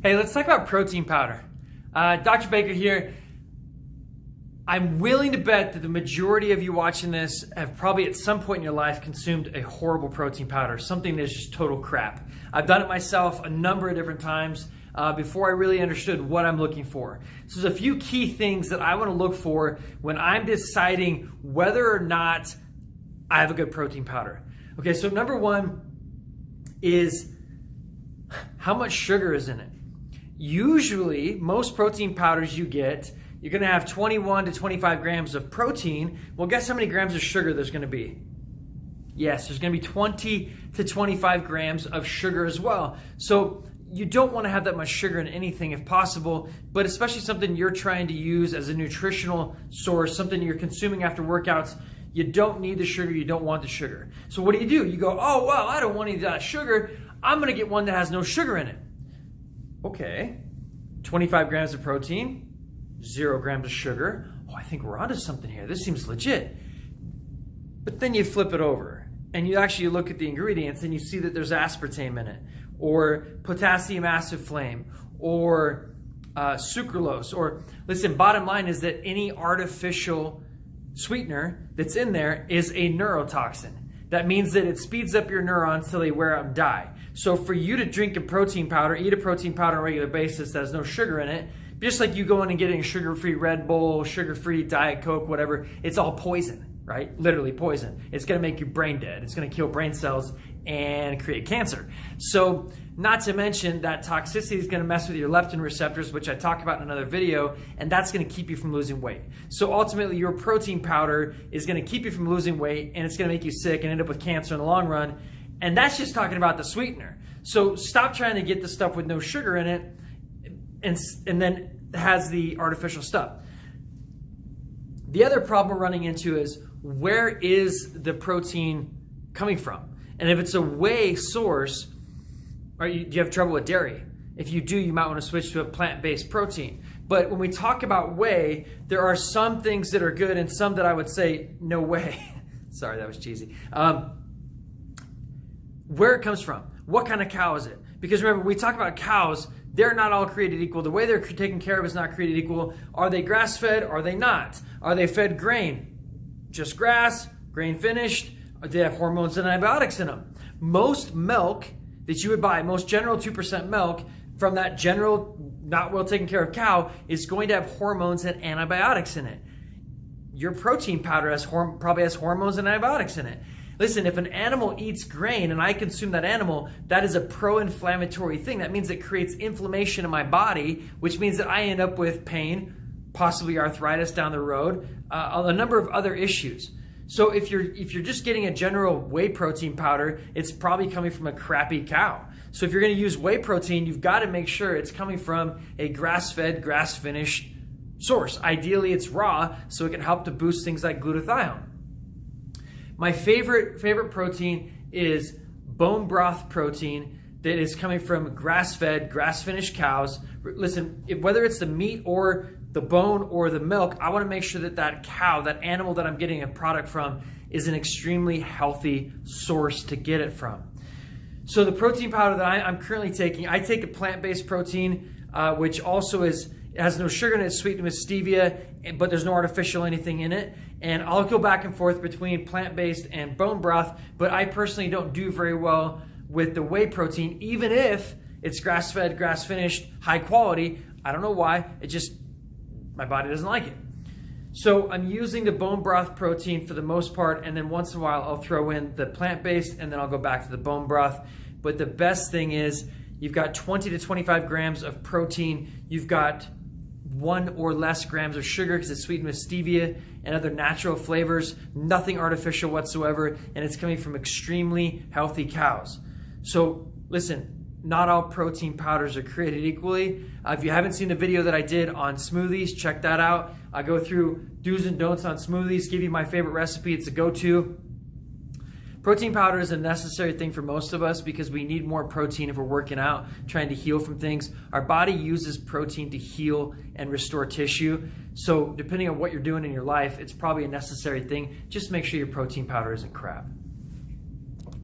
Hey, let's talk about protein powder. Dr. Baker here. I'm willing to bet that the majority of you watching this have probably at some point in your life consumed a horrible protein powder, something that's just total crap. I've done it myself a number of different times before I really understood what I'm looking for. So there's a few key things that I want to look for when I'm deciding whether or not I have a good protein powder. Okay, so number one is how much sugar is in it. Usually, most protein powders you get, you're gonna have 21 to 25 grams of protein. Well, guess how many grams of sugar there's gonna be? Yes, there's gonna be 20 to 25 grams of sugar as well. So you don't wanna have that much sugar in anything if possible, but especially something you're trying to use as a nutritional source, something you're consuming after workouts. You don't need the sugar, you don't want the sugar. So what do? You go, oh, well, I don't want any of that sugar. I'm gonna get one that has no sugar in it. Okay, 25 grams of protein, 0 grams of sugar. Oh, I think we're onto something here. This seems legit. But then you flip it over and you actually look at the ingredients and you see that there's aspartame in it, or potassium acid flame, or sucralose, or listen, bottom line is that any artificial sweetener that's in there is a neurotoxin. That means that it speeds up your neurons till they wear out and die. So for you to drink a protein powder, eat a protein powder on a regular basis that has no sugar in it, just like you going and getting a sugar-free Red Bull, sugar-free Diet Coke, whatever, it's all poison, right? Literally poison. It's gonna make your brain dead. It's gonna kill brain cells and create cancer. So not to mention that toxicity is gonna mess with your leptin receptors, which I talk about in another video, and that's gonna keep you from losing weight. So ultimately your protein powder is gonna keep you from losing weight, and it's gonna make you sick and end up with cancer in the long run. And that's just talking about the sweetener. So stop trying to get the stuff with no sugar in it and then has the artificial stuff. The other problem we're running into is, where is the protein coming from? And if it's a whey source, do you have trouble with dairy? If you do, you might want to switch to a plant-based protein. But when we talk about whey, there are some things that are good and some that I would say, no way. Sorry, that was cheesy. Where it comes from, what kind of cow is it? Because remember, we talk about cows, they're not all created equal. The way they're taken care of is not created equal. Are they grass-fed? Are they not? Are they fed grain? Just grass, grain finished? Or do they have hormones and antibiotics in them? Most milk that you would buy, most general 2% milk from that general, not well taken care of cow, is going to have hormones and antibiotics in it. Your protein powder probably has hormones and antibiotics in it. Listen, if an animal eats grain and I consume that animal, that is a pro-inflammatory thing. That means it creates inflammation in my body, which means that I end up with pain, possibly arthritis down the road, a number of other issues. So if you're just getting a general whey protein powder, it's probably coming from a crappy cow. So if you're gonna use whey protein, you've gotta make sure it's coming from a grass-fed, grass-finished source. Ideally, it's raw, so it can help to boost things like glutathione. My favorite protein is bone broth protein that is coming from grass-fed, grass-finished cows. Listen, whether it's the meat or the bone or the milk, I want to make sure that that cow, that animal that I'm getting a product from, is an extremely healthy source to get it from. So the protein powder that I'm currently taking, I take a plant-based protein, which also it has no sugar in it, it's sweetened with stevia, but there's no artificial anything in it. And I'll go back and forth between plant-based and bone broth, but I personally don't do very well with the whey protein, even if it's grass-fed, grass-finished, high quality. I don't know why, my body doesn't like it. So I'm using the bone broth protein for the most part, and then once in a while I'll throw in the plant-based, and then I'll go back to the bone broth. But the best thing is, you've got 20 to 25 grams of protein, you've got 1 or less grams of sugar because it's sweetened with stevia and other natural flavors, nothing artificial whatsoever, and it's coming from extremely healthy cows. So listen, not all protein powders are created equally. If you haven't seen the video that I did on smoothies, check that out. I go through do's and don'ts on smoothies, give you my favorite recipe, it's a go-to. Protein powder is a necessary thing for most of us because we need more protein if we're working out, trying to heal from things. Our body uses protein to heal and restore tissue. So depending on what you're doing in your life, it's probably a necessary thing. Just make sure your protein powder isn't crap.